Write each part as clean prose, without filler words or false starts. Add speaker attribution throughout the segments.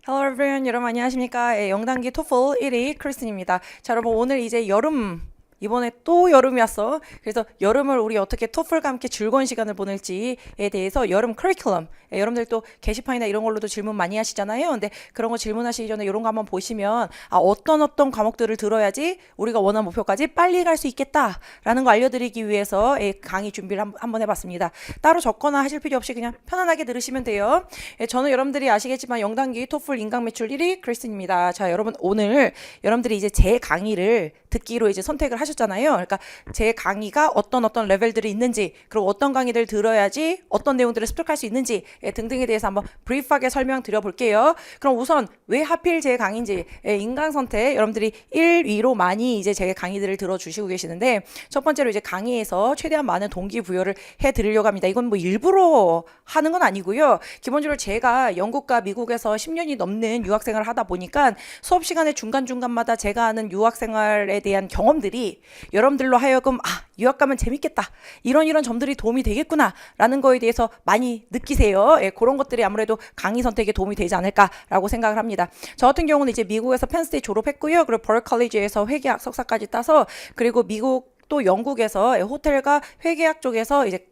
Speaker 1: Hello everyone, 여러분 안녕하십니까? 예, 영단기 토플 1위 크리스틴입니다. 자, 여러분 오늘 이제 여름 이번에 또 여름이 왔어. 그래서 여름을 우리 어떻게 토플과 함께 즐거운 시간을 보낼지에 대해서 여름 커리큘럼. 여러분들 또 게시판이나 이런 걸로도 질문 많이 하시잖아요. 근데 그런 거 질문하시기 전에 이런 거 한번 보시면 어떤 과목들을 들어야지 우리가 원하는 목표까지 빨리 갈 수 있겠다라는 거 알려드리기 위해서 강의 준비를 한번 해봤습니다. 따로 적거나 하실 필요 없이 그냥 편안하게 들으시면 돼요. 저는 여러분들이 아시겠지만 영단기 토플 인강 매출 1위 크리스틴입니다. 자, 여러분 오늘 여러분들이 이제 제 강의를 듣기로 이제 선택을 하셨잖아요. 그러니까 제 강의가 어떤 레벨들이 있는지, 그리고 어떤 강의들 들어야지 어떤 내용들을 습득할 수 있는지 등등에 대해서 한번 브리프하게 설명드려 볼게요. 그럼 우선 왜 하필 제 강의인지 인강 선택 여러분들이 1위로 많이 이제 제 강의들을 들어주시고 계시는데, 첫 번째로 이제 강의에서 최대한 많은 동기부여를 해드리려고 합니다. 이건 뭐 일부러 하는 건 아니고요. 기본적으로 제가 영국과 미국에서 10년이 넘는 유학생활을 하다 보니까 수업 시간에 중간중간마다 제가 하는 유학생활에 대한 경험들이 여러분들로 하여금 유학 가면 재밌겠다, 이런 점들이 도움이 되겠구나 라는 거에 대해서 많이 느끼세요. 그런 것들이 아무래도 강의 선택에 도움이 되지 않을까라고 생각을 합니다. 저 같은 경우는 이제 미국에서 펜스테이트 졸업했고요. 그리고 버클 컬리지에서 회계학 석사까지 따서, 그리고 미국 또 영국에서 호텔과 회계학 쪽에서 이제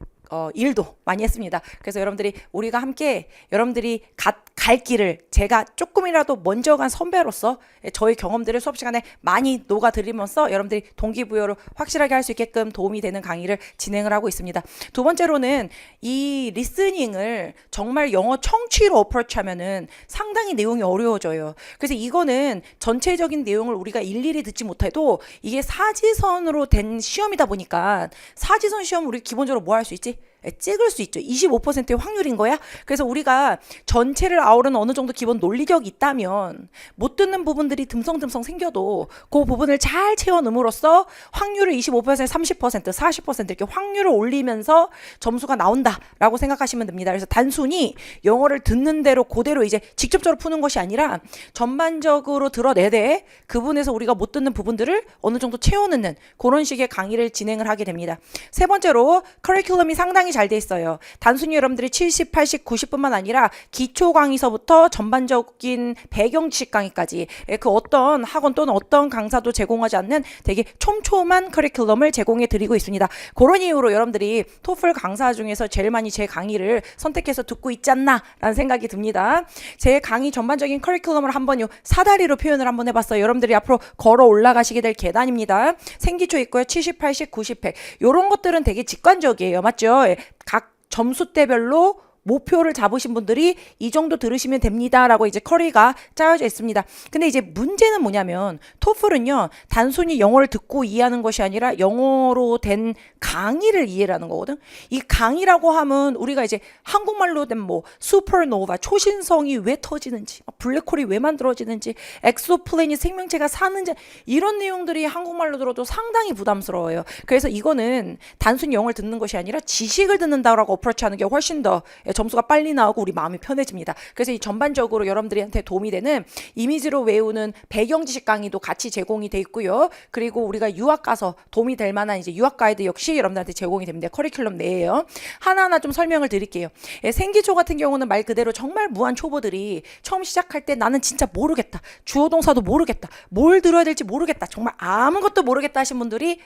Speaker 1: 일도 많이 했습니다. 그래서 여러분들이 우리가 함께 여러분들이 갈 길을 제가 조금이라도 먼저 간 선배로서 저의 경험들을 수업 시간에 많이 녹아드리면서 여러분들이 동기부여를 확실하게 할 수 있게끔 도움이 되는 강의를 진행을 하고 있습니다. 두 번째로는 이 리스닝을 정말 영어 청취로 어프로치하면은 상당히 내용이 어려워져요. 그래서 이거는 전체적인 내용을 우리가 일일이 듣지 못해도 이게 사지선으로 된 시험이다 보니까, 사지선 시험 우리 기본적으로 뭐 할 수 있지? 찍을 수 있죠. 25%의 확률인 거야. 그래서 우리가 전체를 아우르는 어느 정도 기본 논리력이 있다면 못 듣는 부분들이 듬성듬성 생겨도 그 부분을 잘 채워 넣음으로써 확률을 25%, 30%, 40% 이렇게 확률을 올리면서 점수가 나온다라고 생각하시면 됩니다. 그래서 단순히 영어를 듣는 대로 그대로 이제 직접적으로 푸는 것이 아니라 전반적으로 드러내되 그 부분에서 우리가 못 듣는 부분들을 어느 정도 채워 넣는 그런 식의 강의를 진행을 하게 됩니다. 세 번째로 커리큘럼이 상당히 잘 돼 있어요. 단순히 여러분들이 70, 80, 90뿐만 아니라 기초 강의서부터 전반적인 배경 지식 강의까지 그 어떤 학원 또는 어떤 강사도 제공하지 않는 되게 촘촘한 커리큘럼을 제공해 드리고 있습니다. 그런 이유로 여러분들이 토플 강사 중에서 제일 많이 제 강의를 선택해서 듣고 있지 않나 라는 생각이 듭니다. 제 강의 전반적인 커리큘럼을 한번 사다리로 표현을 한번 해봤어요. 여러분들이 앞으로 걸어 올라가시게 될 계단입니다. 생기초 있고요. 70, 80, 90, 100 이런 것들은 되게 직관적이에요. 맞죠? 각 점수대별로 목표를 잡으신 분들이 이 정도 들으시면 됩니다라고 이제 커리가 짜여져 있습니다. 근데 이제 문제는 뭐냐면 토플은요, 단순히 영어를 듣고 이해하는 것이 아니라 영어로 된 강의를 이해하는 거거든. 이 강의라고 하면 우리가 이제 한국말로 된 뭐 슈퍼노바, 초신성이 왜 터지는지, 블랙홀이 왜 만들어지는지, 엑소플레인이 생명체가 사는지, 이런 내용들이 한국말로 들어도 상당히 부담스러워요. 그래서 이거는 단순히 영어를 듣는 것이 아니라 지식을 듣는다라고 어프로치하는 게 훨씬 더 점수가 빨리 나오고 우리 마음이 편해집니다. 그래서 이 전반적으로 여러분들한테 도움이 되는 이미지로 외우는 배경 지식 강의도 같이 제공이 돼 있고요. 그리고 우리가 유학 가서 도움이 될 만한 이제 유학 가이드 역시 여러분들한테 제공이 됩니다. 커리큘럼 내에요. 하나하나 좀 설명을 드릴게요. 생기초 같은 경우는 말 그대로 정말 무한 초보들이 처음 시작할 때 나는 진짜 모르겠다, 주어 동사도 모르겠다, 뭘 들어야 될지 모르겠다, 정말 아무것도 모르겠다 하신 분들이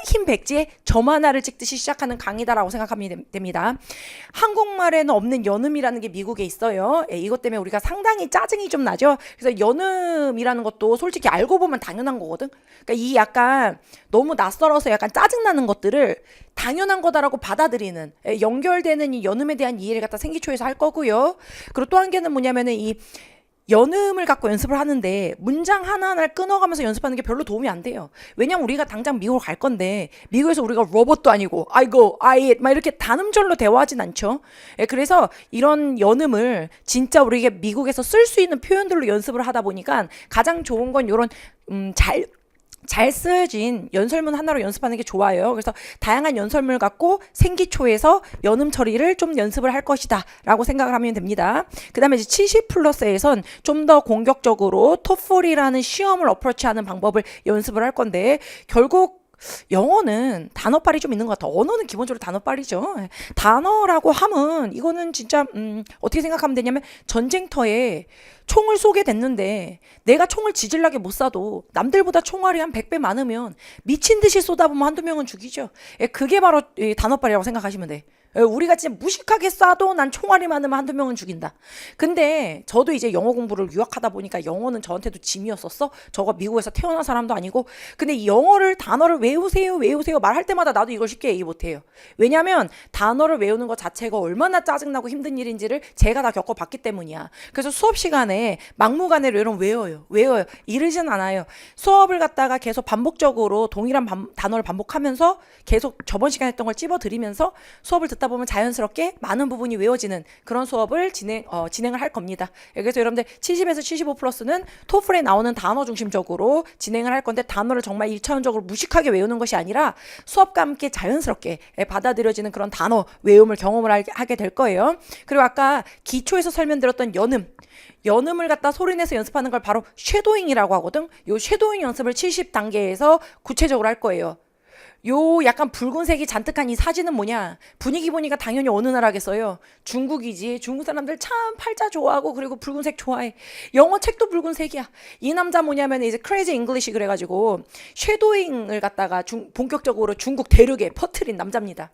Speaker 1: 흰 백지에 점 하나를 찍듯이 시작하는 강의다라고 생각하면 됩니다. 한국말에는 없는 연음이라는 게 미국에 있어요. 이것 때문에 우리가 상당히 짜증이 좀 나죠. 그래서 연음이라는 것도 솔직히 알고 보면 당연한 거거든. 그러니까 이 약간 너무 낯설어서 약간 짜증나는 것들을 당연한 거다라고 받아들이는, 연결되는 이 연음에 대한 이해를 갖다 생기초에서 할 거고요. 그리고 또 한 개는 뭐냐면은 이 연음을 갖고 연습을 하는데 문장 하나하나를 끊어가면서 연습하는 게 별로 도움이 안 돼요. 왜냐면 우리가 당장 미국을 갈 건데 미국에서 우리가 로봇도 아니고 I go, I eat 막 이렇게 단음절로 대화하진 않죠. 그래서 이런 연음을 진짜 우리가 미국에서 쓸 수 있는 표현들로 연습을 하다 보니까 가장 좋은 건 이런 잘 쓰여진 연설문 하나로 연습하는 게 좋아요. 그래서 다양한 연설문을 갖고 생기초에서 연음 처리를 좀 연습을 할 것이다 라고 생각을 하면 됩니다. 그 다음에 이제 70 플러스에선 좀 더 공격적으로 토플이라는 시험을 어프로치하는 방법을 연습을 할 건데, 결국 영어는 단어빨이 좀 있는 것 같아. 언어는 기본적으로 단어빨이죠. 단어라고 함은 이거는 진짜 어떻게 생각하면 되냐면 전쟁터에 총을 쏘게 됐는데 내가 총을 지질나게 못 쏴도 남들보다 총알이 한 100배 많으면 미친 듯이 쏟아보면 한두 명은 죽이죠. 그게 바로 이 단어빨이라고 생각하시면 돼. 우리가 진짜 무식하게 쏴도 난 총알이 많으면 한두 명은 죽인다. 근데 저도 이제 영어 공부를 유학하다 보니까 영어는 저한테도 짐이었었어. 저가 미국에서 태어난 사람도 아니고. 근데 이 영어를 단어를 외우세요 말할 때마다 나도 이걸 쉽게 얘기 못해요. 왜냐면 단어를 외우는 것 자체가 얼마나 짜증나고 힘든 일인지를 제가 다 겪어봤기 때문이야. 그래서 수업 시간에 막무가내로 여러분 외워요. 이르진 않아요. 수업을 갖다가 계속 반복적으로 동일한 단어를 반복하면서 계속 저번 시간에 했던 걸 찝어드리면서 수업을 듣다 보면 자연스럽게 많은 부분이 외워지는 그런 수업을 진행을 할 겁니다. 그래서 여러분들 70에서 75 플러스는 토플에 나오는 단어 중심적으로 진행을 할 건데 단어를 정말 1차원적으로 무식하게 외우는 것이 아니라 수업과 함께 자연스럽게 받아들여지는 그런 단어 외움을 경험을 하게 될 거예요. 그리고 아까 기초에서 설명드렸던 연음을 갖다 소리내서 연습하는 걸 바로 쉐도잉이라고 하거든. 요 쉐도잉 연습을 70단계에서 구체적으로 할 거예요. 요 약간 붉은색이 잔뜩한 이 사진은 뭐냐? 분위기 보니까 당연히 어느 나라겠어요? 중국이지. 중국 사람들 참 팔자 좋아하고 그리고 붉은색 좋아해. 영어 책도 붉은색이야. 이 남자 뭐냐면 이제 크레이지 잉글리시 그래가지고 쉐도잉을 갖다가 본격적으로 중국 대륙에 퍼뜨린 남자입니다.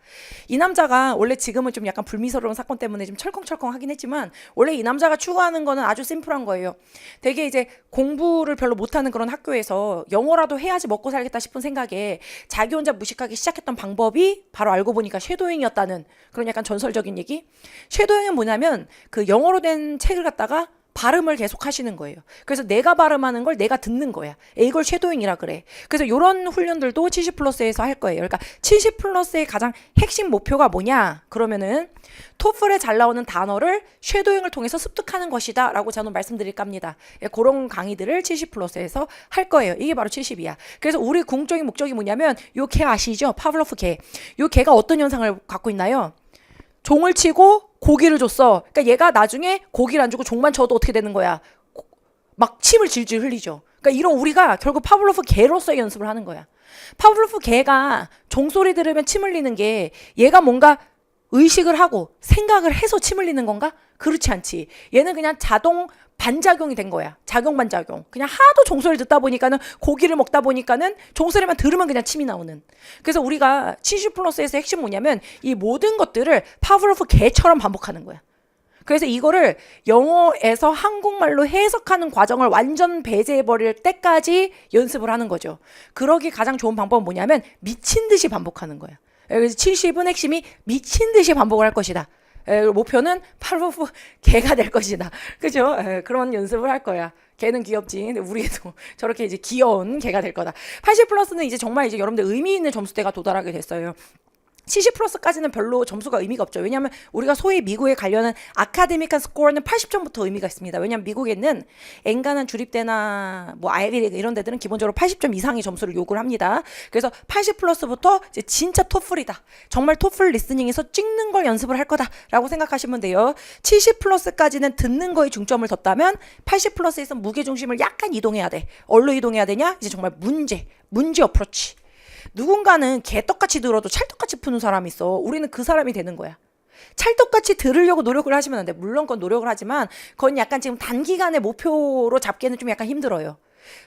Speaker 1: 이 남자가 원래 지금은 좀 약간 불미스러운 사건 때문에 좀 철컹철컹 하긴 했지만 원래 이 남자가 추구하는 거는 아주 심플한 거예요. 되게 이제 공부를 별로 못하는 그런 학교에서 영어라도 해야지 먹고 살겠다 싶은 생각에 자기 혼자 무식하게 시작했던 방법이 바로 알고 보니까 쉐도잉이었다는 그런 약간 전설적인 얘기. 쉐도잉은 뭐냐면 그 영어로 된 책을 갖다가 발음을 계속 하시는 거예요. 그래서 내가 발음하는 걸 내가 듣는 거야. 이걸 쉐도잉이라 그래. 그래서 이런 훈련들도 70 플러스에서 할 거예요. 그러니까 70 플러스의 가장 핵심 목표가 뭐냐? 그러면은 토플에 잘 나오는 단어를 쉐도잉을 통해서 습득하는 것이다 라고 저는 말씀드릴까 합니다. 그런 강의들을 70 플러스에서 할 거예요. 이게 바로 70이야. 그래서 우리 궁극적인 목적이 뭐냐면 요 개 아시죠? 파블로프 개. 요 개가 어떤 현상을 갖고 있나요? 종을 치고 고기를 줬어. 그러니까 얘가 나중에 고기를 안 주고 종만 쳐도 어떻게 되는 거야? 막 침을 질질 흘리죠. 그러니까 이런 우리가 결국 파블로프 개로서의 연습을 하는 거야. 파블로프 개가 종소리 들으면 침 흘리는 게 얘가 뭔가 의식을 하고 생각을 해서 침 흘리는 건가? 그렇지 않지. 얘는 그냥 자동 반작용이 된 거야. 작용 반작용. 그냥 하도 종소리를 듣다 보니까는 고기를 먹다 보니까는 종소리만 들으면 그냥 침이 나오는. 그래서 우리가 70 플러스에서 핵심 뭐냐면 이 모든 것들을 파블로프 개처럼 반복하는 거야. 그래서 이거를 영어에서 한국말로 해석하는 과정을 완전 배제해버릴 때까지 연습을 하는 거죠. 그러기 가장 좋은 방법은 뭐냐면 미친 듯이 반복하는 거야. 그래서 70은 핵심이 미친 듯이 반복을 할 것이다. 목표는 파블로프 개가 될 것이다. 그죠? 그런 연습을 할 거야. 개는 귀엽지. 근데 우리도 저렇게 이제 귀여운 개가 될 거다. 80 플러스는 이제 정말 이제 여러분들 의미 있는 점수대가 도달하게 됐어요. 70 플러스까지는 별로 점수가 의미가 없죠. 왜냐하면 우리가 소위 미국에 가려는 아카데믹한 스코어는 80점부터 의미가 있습니다. 왜냐하면 미국에는 엔간한 주립대나 뭐 아이비리그 이런 데들은 기본적으로 80점 이상의 점수를 요구를 합니다. 그래서 80 플러스부터 이제 진짜 토플이다. 정말 토플 리스닝에서 찍는 걸 연습을 할 거다라고 생각하시면 돼요. 70 플러스까지는 듣는 거에 중점을 뒀다면 80 플러스에서 무게 중심을 약간 이동해야 돼. 어디로 이동해야 되냐? 이제 정말 문제 어프로치. 누군가는 개떡같이 들어도 찰떡같이 푸는 사람이 있어. 우리는 그 사람이 되는 거야. 찰떡같이 들으려고 노력을 하시면 안 돼. 물론 그건 노력을 하지만 그건 약간 지금 단기간의 목표로 잡기에는 좀 약간 힘들어요.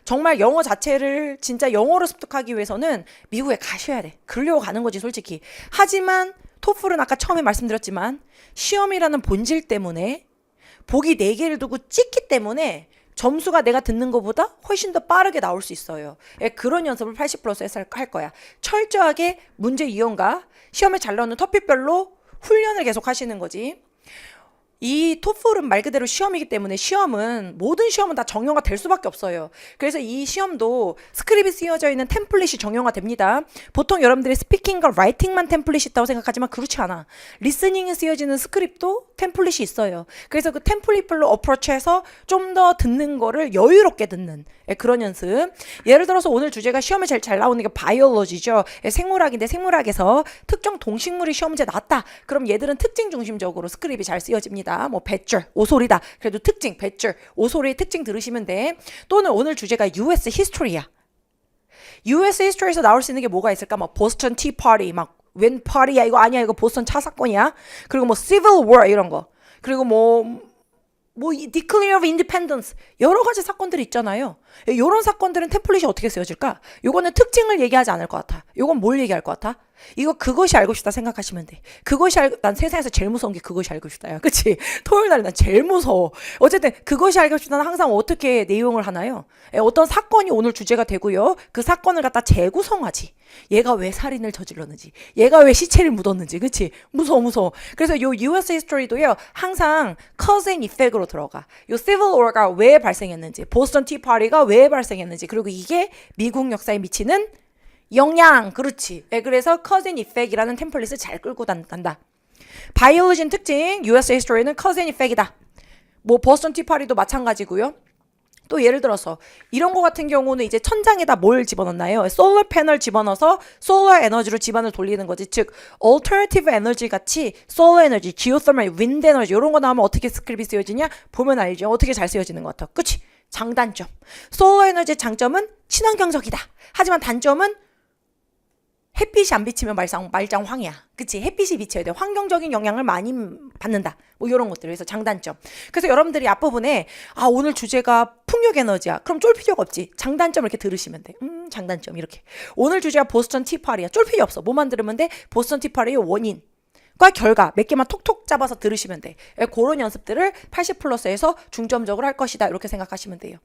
Speaker 1: 정말 영어 자체를 진짜 영어로 습득하기 위해서는 미국에 가셔야 돼. 그러려고 가는 거지 솔직히. 하지만 토플은 아까 처음에 말씀드렸지만 시험이라는 본질 때문에 보기 4개를 두고 찍기 때문에 점수가 내가 듣는 것보다 훨씬 더 빠르게 나올 수 있어요. 그런 연습을 80 플러스에서 할 거야. 철저하게 문제 이용과 시험에 잘 나오는 토픽별로 훈련을 계속 하시는 거지. 이 토플은 말 그대로 시험이기 때문에 모든 시험은 다 정형화 될 수밖에 없어요. 그래서 이 시험도 스크립이 쓰여져 있는 템플릿이 정형화 됩니다. 보통 여러분들이 스피킹과 라이팅만 템플릿이 있다고 생각하지만 그렇지 않아. 리스닝에 쓰여지는 스크립도 템플릿이 있어요. 그래서 그 템플릿별로 어프로치해서 좀 더 듣는 거를 여유롭게 듣는 그런 연습. 예를 들어서 오늘 주제가 시험에 제일 잘 나오는 게 바이올로지죠. 생물학인데 생물학에서 특정 동식물이 시험 문제 나왔다. 그럼 얘들은 특징 중심적으로 스크립이 잘 쓰여집니다. 뭐 뱃줄, 오소리다. 그래도 특징, 뱃줄, 오소리의 특징 들으시면 돼. 또는 오늘 주제가 US 히스토리야. US history에서 나올 수 있는 게 뭐가 있을까? 막 보스턴 티 파티, 막 웬 파티야 이거 아니야 이거 보스턴 차 사건이야. 그리고 뭐 civil war 이런 거. 그리고 뭐 Declare of Independence 여러 가지 사건들이 있잖아요. 이런 사건들은 템플릿이 어떻게 쓰여질까? 요거는 특징을 얘기하지 않을 것 같아. 요건 뭘 얘기할 것 같아? 이거 그것이 알고 싶다 생각하시면 돼. 난 세상에서 제일 무서운 게 그것이 알고 싶다야. 그치? 토요일 날 난 제일 무서워. 어쨌든 그것이 알고 싶다는 항상 어떻게 내용을 하나요? 어떤 사건이 오늘 주제가 되고요. 그 사건을 갖다 재구성하지. 얘가 왜 살인을 저질렀는지, 얘가 왜 시체를 묻었는지, 그치? 무서워. 그래서 요 US history도요, 항상 cause and effect으로 들어가. 요 civil war가 왜 발생했는지, 보스턴 티 파티가 왜 발생했는지, 그리고 이게 미국 역사에 미치는 영향, 그렇지. 그래서 cause and effect이라는 템플릿을 잘 끌고 간다. 바이올로진 특징, US history는 cause and effect이다. 뭐 보스턴 티 파티도 마찬가지고요. 또 예를 들어서 이런 거 같은 경우는 이제 천장에다 뭘 집어넣나요? 솔러 패널 집어넣어서 솔러 에너지로 집안을 돌리는 거지. 즉 alternative 에너지 같이 솔러 에너지, geothermal, wind 에너지 이런 거 나오면 어떻게 스크립이 쓰여지냐? 보면 알죠. 어떻게 잘 쓰여지는 것 같아. 그치? 장단점. 솔러 에너지의 장점은 친환경적이다. 하지만 단점은 햇빛이 안 비치면 말짱황이야. 그치? 햇빛이 비쳐야 돼. 환경적인 영향을 많이 받는다. 뭐 이런 것들. 그래서 장단점. 그래서 여러분들이 앞부분에 오늘 주제가 풍력 에너지야. 그럼 쫄 필요가 없지. 장단점 이렇게 들으시면 돼. 장단점 이렇게. 오늘 주제가 보스턴 티파티야. 쫄 필요 없어. 뭐만 들으면 돼? 보스턴 티파티의 원인. 과 결과 몇 개만 톡톡 잡아서 들으시면 돼. 그런 연습들을 80플러스에서 중점적으로 할 것이다. 이렇게 생각하시면 돼요.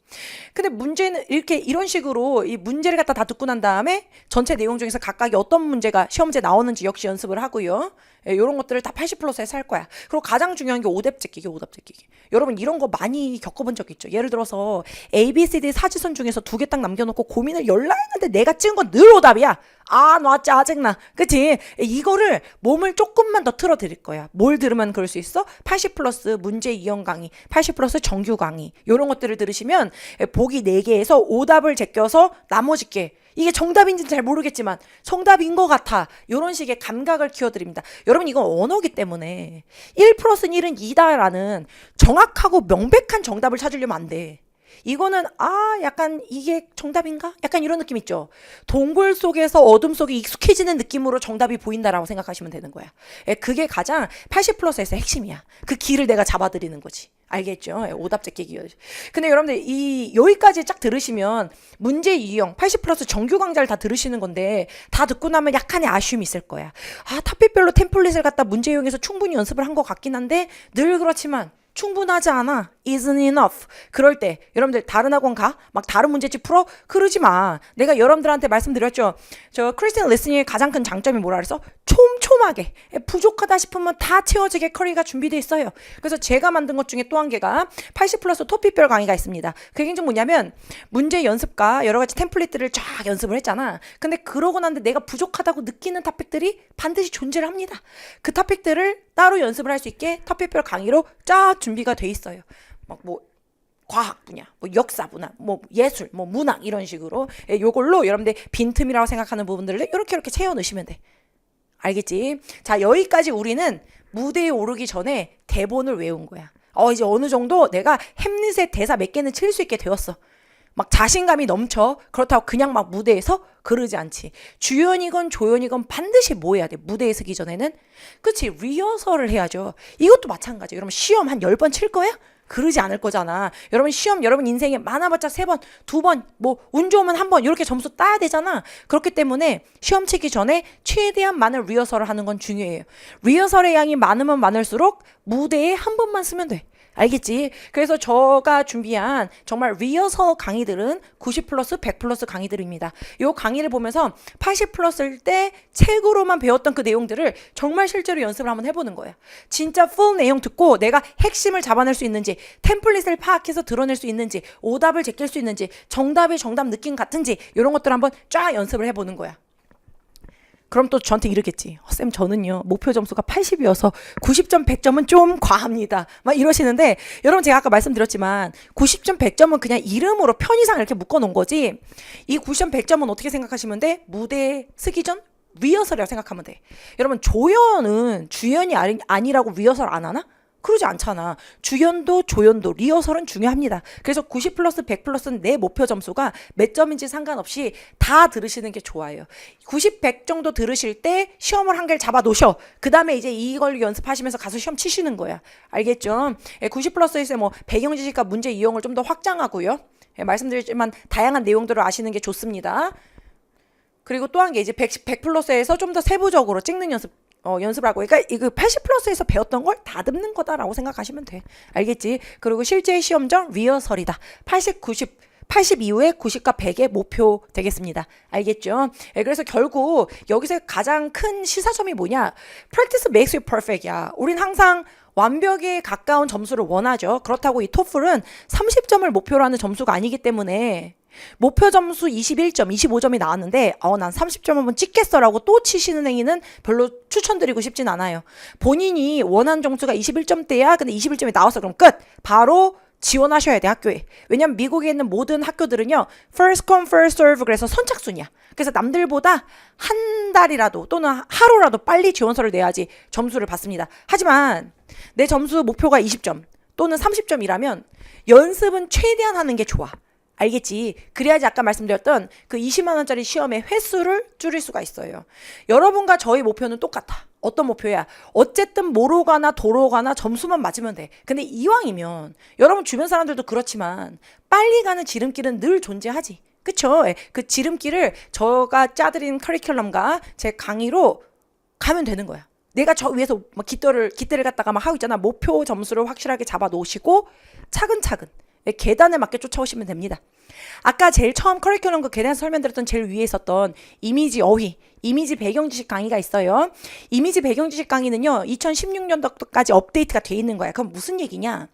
Speaker 1: 근데 문제는 이런 식으로 이 문제를 갖다 다 듣고 난 다음에 전체 내용 중에서 각각이 어떤 문제가 시험 문제 나오는지 역시 연습을 하고요. 이런 것들을 다 80플러스에서 할 거야. 그리고 가장 중요한 게 오답 제끼기. 여러분 이런 거 많이 겪어본 적 있죠? 예를 들어서 A, B, C, D 사지선 중에서 2개 딱 남겨놓고 고민을 열라 했는데 내가 찍은 건 늘 오답이야. 나 짜증나. 그치? 이거를 몸을 조금만 더 틀어드릴 거야. 뭘 들으면 그럴 수 있어? 80플러스 문제 이형 강의, 80플러스 정규 강의 이런 것들을 들으시면 보기 4개에서 오답을 제껴서 나머지 게 이게 정답인지는 잘 모르겠지만 정답인 것 같아. 이런 식의 감각을 키워드립니다. 여러분 이건 언어기 때문에 1 플러스 1은 2다라는 정확하고 명백한 정답을 찾으려면 안 돼. 이거는 약간 이게 정답인가? 약간 이런 느낌 있죠. 동굴 속에서 어둠 속에 익숙해지는 느낌으로 정답이 보인다라고 생각하시면 되는 거야. 그게 가장 80플러스에서 핵심이야. 그 길을 내가 잡아드리는 거지. 알겠죠? 오답 제끼기. 근데 여러분들 여기까지 쫙 들으시면 문제 유형 80플러스 정규 강좌를 다 들으시는 건데 다 듣고 나면 약간의 아쉬움이 있을 거야. 탑픽별로 템플릿을 갖다 문제 유형에서 충분히 연습을 한 것 같긴 한데 늘 그렇지만 충분하지 않아. isn't enough. 그럴 때 여러분들 다른 학원 가? 막 다른 문제집 풀어? 그러지 마. 내가 여러분들한테 말씀드렸죠. 저 크리스티언 리스닝의 가장 큰 장점이 뭐라 그랬어? 촘촘하게. 부족하다 싶으면 다 채워지게 커리가 준비되어 있어요. 그래서 제가 만든 것 중에 또 한 개가 80플러스 토픽별 강의가 있습니다. 그게 굉장히 뭐냐면 문제 연습과 여러 가지 템플릿들을 쫙 연습을 했잖아. 근데 그러고 난데 내가 부족하다고 느끼는 토픽들이 반드시 존재를 합니다. 그 토픽들을 따로 연습을 할 수 있게 토픽별 강의로 쫙 준비가 돼 있어요. 뭐 과학 분야, 뭐 역사 분야, 뭐 예술, 뭐 문학 이런 식으로 요걸로 여러분들 빈틈이라고 생각하는 부분들을 이렇게 채워 넣으시면 돼. 알겠지? 자, 여기까지 우리는 무대에 오르기 전에 대본을 외운 거야. 이제 어느 정도 내가 햄릿의 대사 몇 개는 칠 수 있게 되었어. 막 자신감이 넘쳐. 그렇다고 그냥 막 무대에서 그러지 않지. 주연이건 조연이건 반드시 뭐 해야 돼? 무대에 서기 전에는. 그치? 리허설을 해야죠. 이것도 마찬가지예요. 여러분 시험 한 10번 칠 거야? 그러지 않을 거잖아. 여러분 시험 여러분 인생에 많아봤자 3번, 2번, 뭐 운 좋으면 1번 이렇게 점수 따야 되잖아. 그렇기 때문에 시험 치기 전에 최대한 많은 리허설을 하는 건 중요해요. 리허설의 양이 많으면 많을수록 무대에 한 번만 쓰면 돼. 알겠지? 그래서 제가 준비한 정말 리허설 강의들은 90 플러스 100 플러스 강의들입니다. 이 강의를 보면서 80 플러스일 때 책으로만 배웠던 그 내용들을 정말 실제로 연습을 한번 해보는 거예요. 진짜 풀 내용 듣고 내가 핵심을 잡아낼 수 있는지, 템플릿을 파악해서 드러낼 수 있는지, 오답을 제낄 수 있는지, 정답이 정답 느낌 같은지 이런 것들 한번 쫙 연습을 해보는 거야. 그럼 또 저한테 이러겠지. 쌤 저는요 목표 점수가 80이어서 90점 100점은 좀 과합니다. 막 이러시는데 여러분 제가 아까 말씀드렸지만 90점 100점은 그냥 이름으로 편의상 이렇게 묶어놓은 거지. 이 90점 100점은 어떻게 생각하시면 돼? 무대에 서기 전 리허설이라고 생각하면 돼. 여러분 조연은 주연이 아니라고 리허설 안 하나? 그러지 않잖아. 주연도, 조연도, 리허설은 중요합니다. 그래서 90 플러스 100 플러스는 내 목표 점수가 몇 점인지 상관없이 다 들으시는 게 좋아요. 90, 100 정도 들으실 때 시험을 한 개를 잡아 놓으셔. 그 다음에 이제 이걸 연습하시면서 가서 시험 치시는 거야. 알겠죠? 90 플러스에서 뭐 배경 지식과 문제 이용을 좀 더 확장하고요. 말씀드렸지만 다양한 내용들을 아시는 게 좋습니다. 그리고 또 한 게 이제 100 플러스에서 좀 더 세부적으로 찍는 연습을 하고, 그러니까 이거 80 플러스에서 배웠던 걸 다듬는 거다라고 생각하시면 돼. 알겠지? 그리고 실제 시험장 리허설이다. 80, 90, 80 이후에 90과 100의 목표 되겠습니다. 알겠죠? 그래서 결국 여기서 가장 큰 시사점이 뭐냐? Practice makes you perfect이야. 우린 항상 완벽에 가까운 점수를 원하죠. 그렇다고 이 토플은 30점을 목표로 하는 점수가 아니기 때문에 목표 점수 21점, 25점이 나왔는데 난 30점 한번 찍겠어라고 또 치시는 행위는 별로 추천드리고 싶진 않아요. 본인이 원하는 점수가 21점대야. 근데 21점이 나왔어. 그럼 끝! 바로 지원하셔야 돼, 학교에. 왜냐면 미국에 있는 모든 학교들은요, first come, first serve, 그래서 선착순이야. 그래서 남들보다 한 달이라도 또는 하루라도 빨리 지원서를 내야지 점수를 받습니다. 하지만 내 점수 목표가 20점 또는 30점이라면 연습은 최대한 하는 게 좋아. 알겠지? 그래야지 아까 말씀드렸던 그 20만 원짜리 시험의 횟수를 줄일 수가 있어요. 여러분과 저희 목표는 똑같아. 어떤 목표야? 어쨌든 뭐로 가나 도로 가나 점수만 맞으면 돼. 근데 이왕이면 여러분 주변 사람들도 그렇지만 빨리 가는 지름길은 늘 존재하지. 그쵸? 그 지름길을 저가 짜드린 커리큘럼과 제 강의로 가면 되는 거야. 내가 저 위에서 막 깃대를 갖다가 막 하고 있잖아. 목표 점수를 확실하게 잡아 놓으시고 차근차근 계단을 맞게 쫓아오시면 됩니다. 아까 제일 처음 커리큘럼 그 계단에서 설명드렸던 제일 위에 있었던 이미지 어휘, 이미지 배경 지식 강의가 있어요. 이미지 배경 지식 강의는요, 2016년도까지 업데이트가 돼 있는 거야. 그럼 무슨 얘기냐?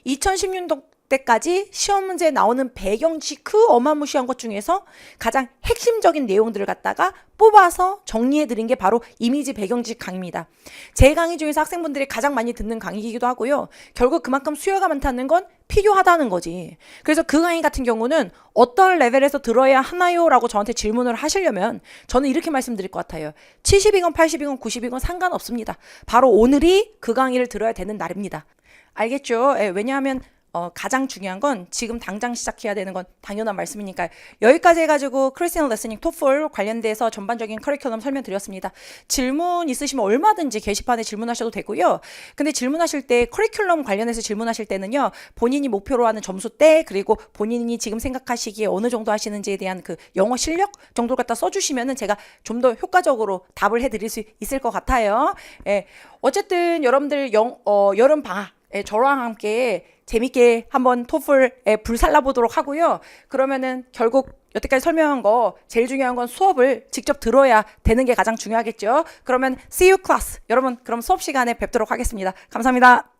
Speaker 1: 2016년도 때까지 시험 문제에 나오는 배경 지식 그 어마무시한 것 중에서 가장 핵심적인 내용들을 갖다가 뽑아서 정리해드린 게 바로 이미지 배경 지식 강의입니다. 제 강의 중에서 학생분들이 가장 많이 듣는 강의이기도 하고요. 결국 그만큼 수요가 많다는 건 필요하다는 거지. 그래서 그 강의 같은 경우는 어떤 레벨에서 들어야 하나요? 라고 저한테 질문을 하시려면 저는 이렇게 말씀드릴 것 같아요. 70이건 80이건 90이건 상관없습니다. 바로 오늘이 그 강의를 들어야 되는 날입니다. 알겠죠? 왜냐하면 가장 중요한 건 지금 당장 시작해야 되는 건 당연한 말씀이니까요. 여기까지 해가지고 크리스티언 레스닝 토플 관련돼서 전반적인 커리큘럼 설명드렸습니다. 질문 있으시면 얼마든지 게시판에 질문하셔도 되고요. 근데 질문하실 때 커리큘럼 관련해서 질문하실 때는요, 본인이 목표로 하는 점수대 그리고 본인이 지금 생각하시기에 어느 정도 하시는지에 대한 그 영어 실력 정도를 갖다 써주시면은 제가 좀 더 효과적으로 답을 해드릴 수 있을 것 같아요. 어쨌든 여러분들 여름 방학 저랑 함께 재밌게 한번 토플에 불살라 보도록 하고요. 그러면은 결국 여태까지 설명한 거 제일 중요한 건 수업을 직접 들어야 되는 게 가장 중요하겠죠. 그러면 see you class. 여러분 그럼 수업 시간에 뵙도록 하겠습니다. 감사합니다.